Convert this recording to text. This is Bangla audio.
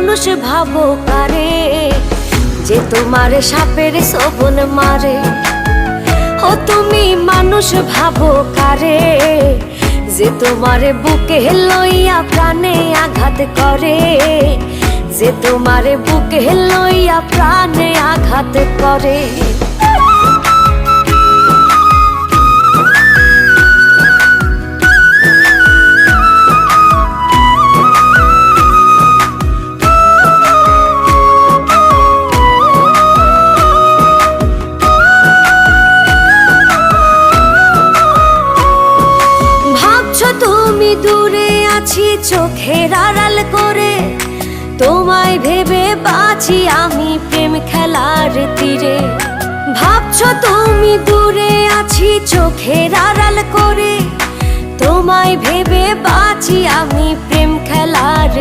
মানুষ ভাবো কারে, যে তোমার সাপের শোভন মারে। ও তুমি মানুষ ভাবো কারে, যে তোমার বুকে লইয়া প্রাণে আঘাত করে, যে তোমার বুকে লইয়া প্রাণে আঘাত করে। তুমি দূরে আছি চোখের আড়াল করে, তোমায় ভেবে বাঁচি আমি প্রেম খেলার তীরে। ভাবছো তুমি দূরে আছি চোখের আড়াল করে, তোমায় ভেবে বাঁচি আমি প্রেম খেলার